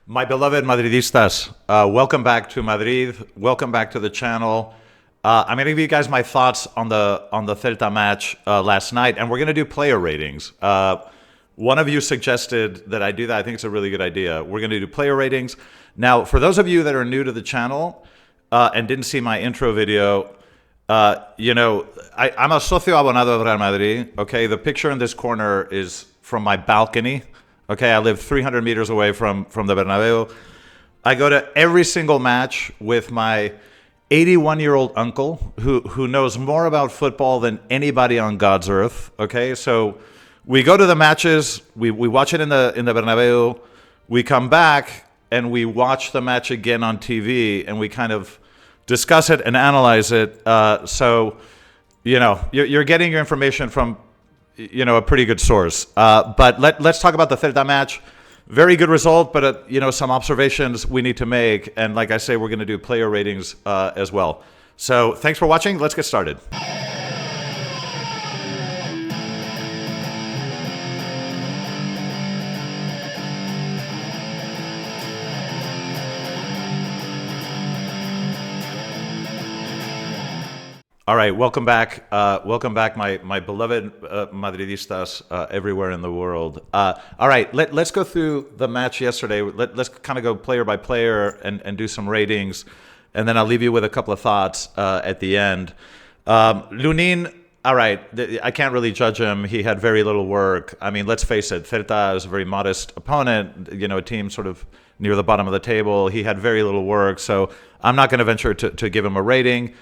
My beloved Madridistas, welcome back to Madrid. Welcome back to the channel. I'm going to give you guys my thoughts on the Celta match last night, and we're going to do player ratings. One of you suggested that I do that. I think it's a really good idea. We're going to do player ratings. Now, for those of you that are new to the channel and didn't see my intro video, I'm a socio abonado de Real Madrid. Okay, the picture in this corner is from my balcony. Okay, I live 300 meters away from the Bernabeu. I go to every single match with my 81-year-old uncle who knows more about football than anybody on God's earth. Okay, so we go to the matches, we watch it in the Bernabeu, we come back and we watch the match again on TV and we kind of discuss it and analyze it. So you're getting your information from a pretty good source. But let's talk about the Celta match. Very good result, but some observations we need to make. And like I say, we're going to do player ratings as well. So thanks for watching. Let's get started. All right, welcome back. My beloved Madridistas everywhere in the world. All right, let's go through the match yesterday. Let's kind of go player by player and do some ratings, and then I'll leave you with a couple of thoughts at the end. Lunin, all right, I can't really judge him. He had very little work. I mean, let's face it, Celta is a very modest opponent, a team sort of near the bottom of the table. He had very little work, so I'm not going to venture to give him a rating.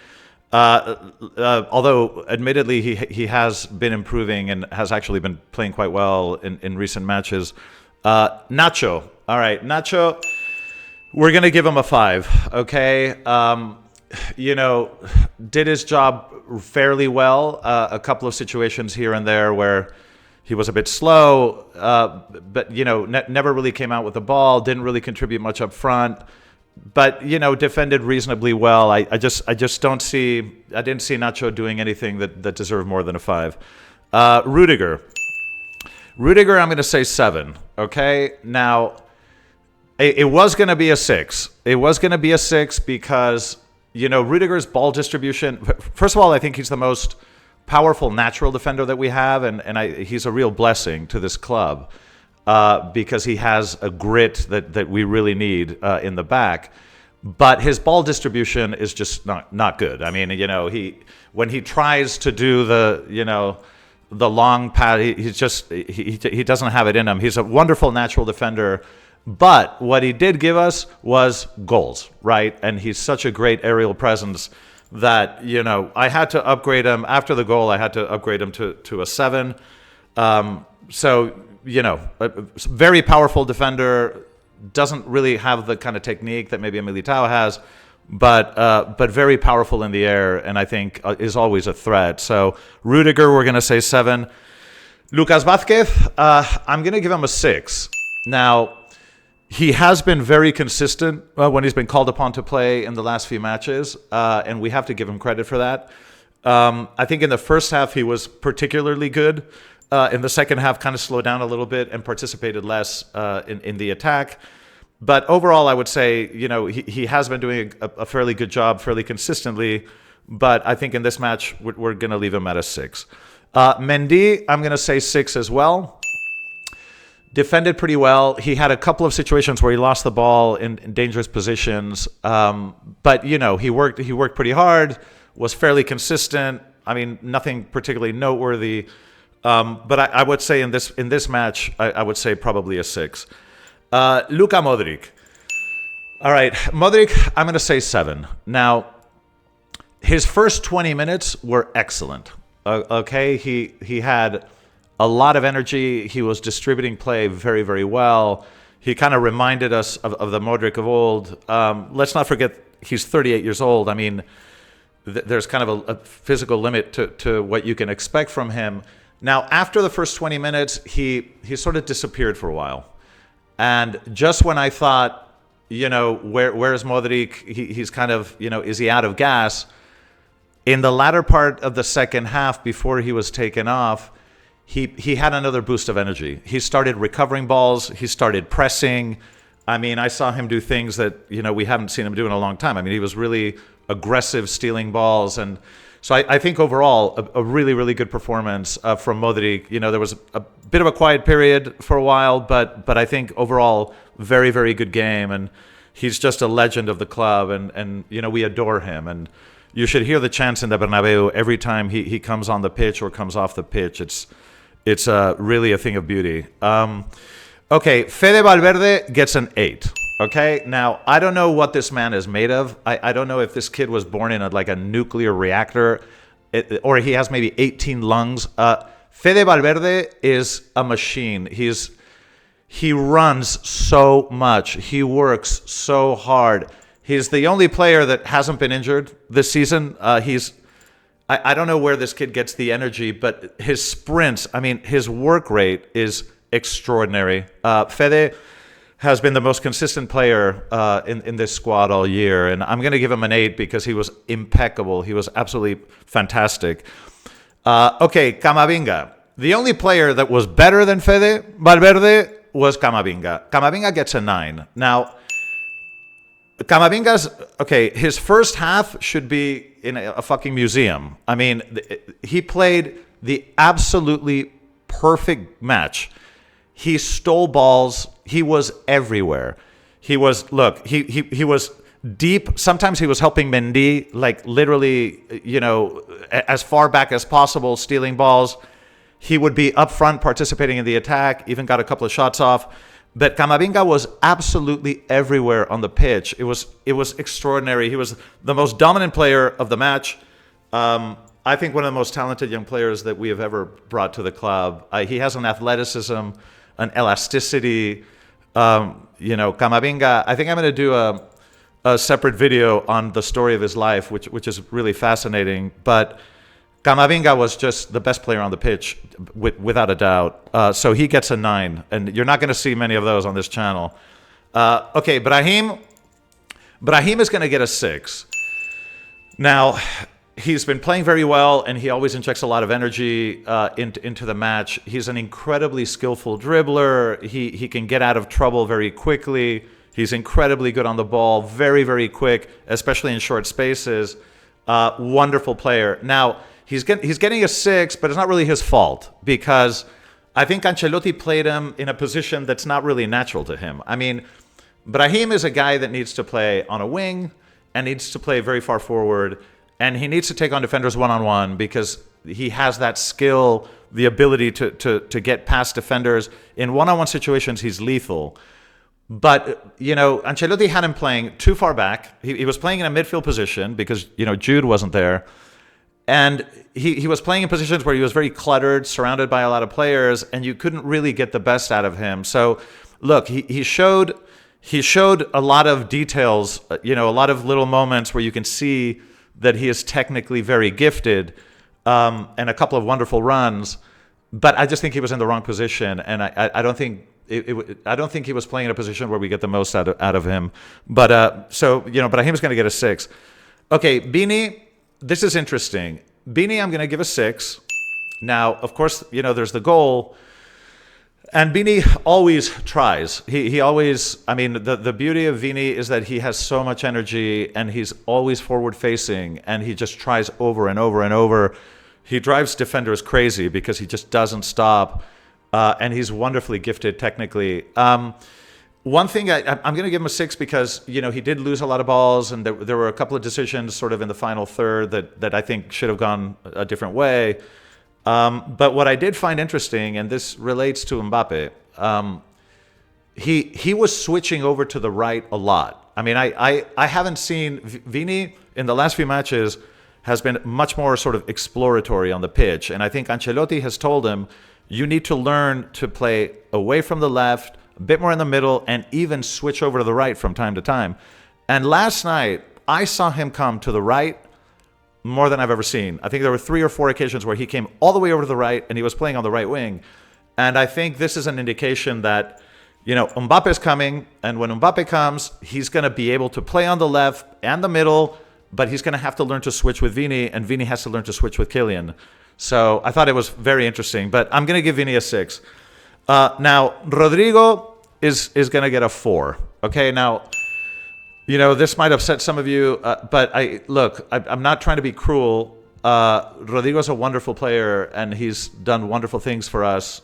Although admittedly he has been improving and has actually been playing quite well in recent matches. Nacho, all right, Nacho, we're gonna give him a 5. Okay, did his job fairly well. A couple of situations here and there where he was a bit slow, but never really came out with the ball. Didn't really contribute much up front. But defended reasonably well. I didn't see Nacho doing anything that deserved more than a 5. Rudiger, I'm going to say 7. Okay, now it was going to be a 6. It was going to be a 6 because Rudiger's ball distribution. First of all, I think he's the most powerful natural defender that we have, and he's a real blessing to this club. Because he has a grit that we really need in the back, but his ball distribution is just not good. I mean, when he tries to do the long pass, he doesn't have it in him. He's a wonderful natural defender, but what he did give us was goals, right? And he's such a great aerial presence that I had to upgrade him after the goal. I had to upgrade him to a 7. A very powerful defender, doesn't really have the kind of technique that maybe a Militao has, but very powerful in the air, and I think is always a threat. So Rudiger, we're going to say 7. Lucas Vázquez, I'm going to give him a 6. Now, he has been very consistent when he's been called upon to play in the last few matches, and we have to give him credit for that. I think in the first half he was particularly good. In the second half, kind of slowed down a little bit and participated less in the attack. But overall, I would say, he has been doing a fairly good job, fairly consistently. But I think in this match, we're going to leave him at a 6. Mendy, I'm going to say 6 as well. Defended pretty well. He had a couple of situations where he lost the ball in dangerous positions. But, he worked pretty hard, was fairly consistent. I mean, nothing particularly noteworthy. But I would say in this match, I would say probably a 6. Luka Modric. All right, Modric, I'm going to say 7. Now, his first 20 minutes were excellent. Okay, he had a lot of energy. He was distributing play very, very well. He kind of reminded us of the Modric of old. Let's not forget he's 38 years old. I mean, there's kind of a physical limit to what you can expect from him. Now, after the first 20 minutes, he sort of disappeared for a while. And just when I thought, where's Modric? He's kind of, is he out of gas? In the latter part of the second half, before he was taken off, he had another boost of energy. He started recovering balls. He started pressing. I mean, I saw him do things that, we haven't seen him do in a long time. I mean, he was really aggressive stealing balls. And so I think overall, a really, really good performance from Modric. There was a bit of a quiet period for a while, but I think overall, very, very good game. And he's just a legend of the club. And we adore him. And you should hear the chants in the Bernabeu every time he comes on the pitch or comes off the pitch. It's really a thing of beauty. Okay, Fede Valverde gets an 8. Okay, now I don't know what this man is made of. I don't know if this kid was born in a nuclear reactor, or he has maybe 18 lungs. Fede Valverde is a machine. He runs so much. He works so hard. He's the only player that hasn't been injured this season. I don't know where this kid gets the energy, but his sprints, his work rate is extraordinary. Fede has been the most consistent player in this squad all year, and I'm going to give him an 8 because he was impeccable. He was absolutely fantastic. Okay, Camavinga. The only player that was better than Fede Valverde was Camavinga. Camavinga gets a 9. Now, his first half should be in a fucking museum. He played the absolutely perfect match. He stole balls. He was everywhere. He was deep. Sometimes he was helping Mendy, literally, as far back as possible, stealing balls. He would be up front participating in the attack, even got a couple of shots off. But Camavinga was absolutely everywhere on the pitch. It was extraordinary. He was the most dominant player of the match. I think one of the most talented young players that we have ever brought to the club. He has an athleticism, an elasticity. Camavinga, I think I'm going to do a separate video on the story of his life, which is really fascinating. But Camavinga was just the best player on the pitch, without a doubt. So he gets a 9, and you're not going to see many of those on this channel. Okay, Brahim is going to get a 6. Now, he's been playing very well, and he always injects a lot of energy into the match. He's an incredibly skillful dribbler. He can get out of trouble very quickly. He's incredibly good on the ball, very, very quick, especially in short spaces. Wonderful player. Now, he's getting a 6, but it's not really his fault, because I think Ancelotti played him in a position that's not really natural to him. Brahim is a guy that needs to play on a wing and needs to play very far forward, and he needs to take on defenders one-on-one because he has that skill, the ability to get past defenders. In one-on-one situations, he's lethal. But, Ancelotti had him playing too far back. He was playing in a midfield position because, Jude wasn't there. And he was playing in positions where he was very cluttered, surrounded by a lot of players, and you couldn't really get the best out of him. So, look, he showed a lot of details, a lot of little moments where you can see that he is technically very gifted, and a couple of wonderful runs. But I just think he was in the wrong position, and I don't think I don't think he was playing in a position where we get the most out of him. But Brahim's going to get a 6. Okay, Bini. This is interesting. Bini, I'm going to give a 6. Now, of course, there's the goal. And Bini always tries. He always, the beauty of Vini is that he has so much energy and he's always forward-facing and he just tries over and over and over. He drives defenders crazy because he just doesn't stop. And he's wonderfully gifted technically. One thing, I'm going to give him a 6 because, he did lose a lot of balls and there were a couple of decisions sort of in the final third that I think should have gone a different way. But what I did find interesting, and this relates to Mbappe, he was switching over to the right a lot. I haven't seen Vini in the last few matches has been much more sort of exploratory on the pitch. And I think Ancelotti has told him, you need to learn to play away from the left, a bit more in the middle, and even switch over to the right from time to time. And last night, I saw him come to the right more than I've ever seen. I think there were 3 or 4 occasions where he came all the way over to the right and he was playing on the right wing. And I think this is an indication that, Mbappe is coming, and when Mbappe comes, he's going to be able to play on the left and the middle, but he's going to have to learn to switch with Vini, and Vini has to learn to switch with Kylian. So I thought it was very interesting, but I'm going to give Vini a 6. Now, Rodrygo is going to get a 4. Okay, now, this might upset some of you, but I'm not trying to be cruel. Rodrygo's a wonderful player, and he's done wonderful things for us.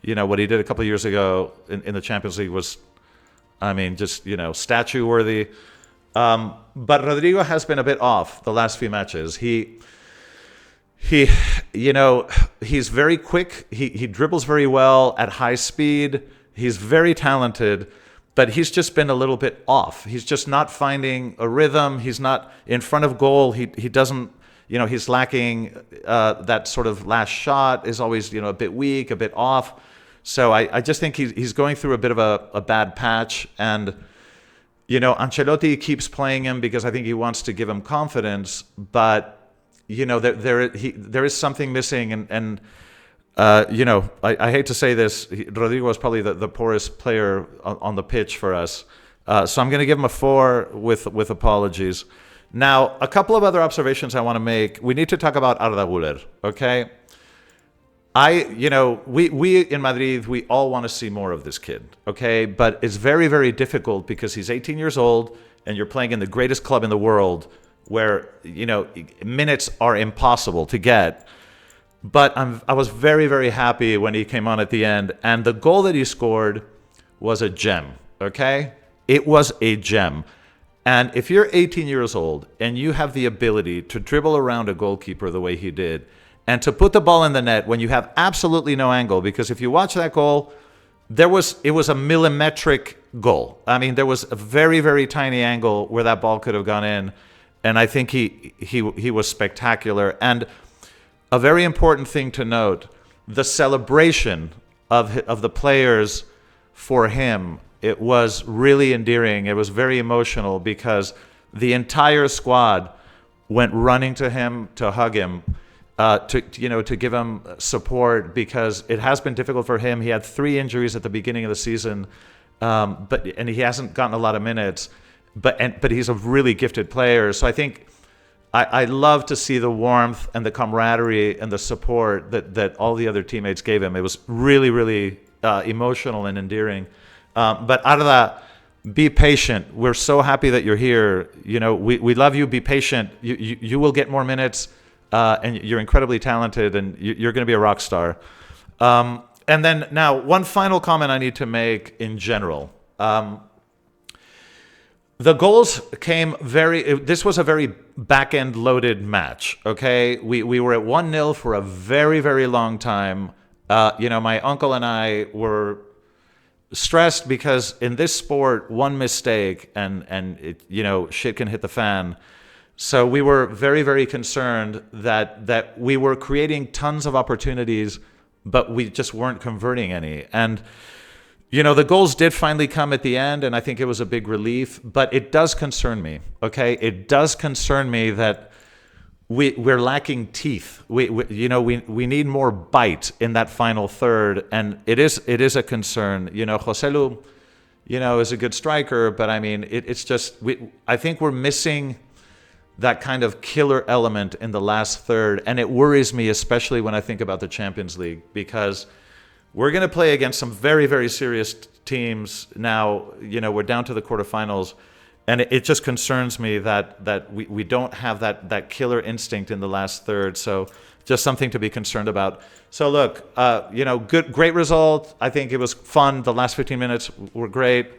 What he did a couple of years ago in the Champions League was, just, statue worthy. But Rodrygo has been a bit off the last few matches. He's very quick. He dribbles very well at high speed. He's very talented, but he's just been a little bit off. He's just not finding a rhythm. He's not in front of goal. He doesn't, he's lacking that sort of last shot is always, a bit weak, a bit off. So I just think he's going through a bit of a bad patch. And, Ancelotti keeps playing him because I think he wants to give him confidence, but there is something missing, and I hate to say this, Rodrygo was probably the poorest player on the pitch for us, so I'm going to give him a 4 with apologies. Now, a couple of other observations I want to make. We need to talk about Arda Güler, okay? We in Madrid, we all want to see more of this kid, okay? But it's very, very difficult because he's 18 years old and you're playing in the greatest club in the world, where, minutes are impossible to get. But I was very, very happy when he came on at the end. And the goal that he scored was a gem, okay? It was a gem. And if you're 18 years old and you have the ability to dribble around a goalkeeper the way he did, and to put the ball in the net when you have absolutely no angle, because if you watch that goal, it was a millimetric goal. There was a very, very tiny angle where that ball could have gone in. And I think he was spectacular. And a very important thing to note, the celebration of the players for him, it was really endearing. It was very emotional because the entire squad went running to him to hug him, to give him support, because it has been difficult for him. He had 3 injuries at the beginning of the season, and he hasn't gotten a lot of minutes. But he's a really gifted player. So I think I love to see the warmth and the camaraderie and the support that all the other teammates gave him. It was really, really emotional and endearing. But Arda, be patient. We're so happy that you're here. We love you. Be patient. You will get more minutes, and you're incredibly talented, and you're going to be a rock star. And then now, one final comment I need to make in general. The goals came this was a very back-end loaded match, okay? We were at 1-0 for a very, very long time. My uncle and I were stressed because in this sport, one mistake and shit can hit the fan. So we were very, very concerned that we were creating tons of opportunities, but we just weren't converting any. And the goals did finally come at the end, and I think it was a big relief. But it does concern me, okay? It does concern me that we're lacking teeth. We need more bite in that final third, and it is a concern. Joselu, is a good striker, but it's just I think we're missing that kind of killer element in the last third, and it worries me, especially when I think about the Champions League, because we're going to play against some very, very serious teams now. We're down to the quarterfinals, and it just concerns me that we don't have that killer instinct in the last third. So just something to be concerned about. So look, great result. I think it was fun. The last 15 minutes were great.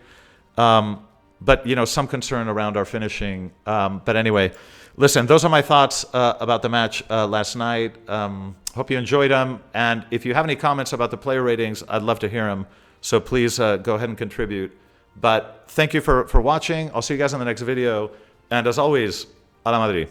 But, some concern around our finishing. But anyway, listen, those are my thoughts about the match last night. Hope you enjoyed them. And if you have any comments about the player ratings, I'd love to hear them. So please go ahead and contribute. But thank you for watching. I'll see you guys in the next video. And as always, a la Madrid.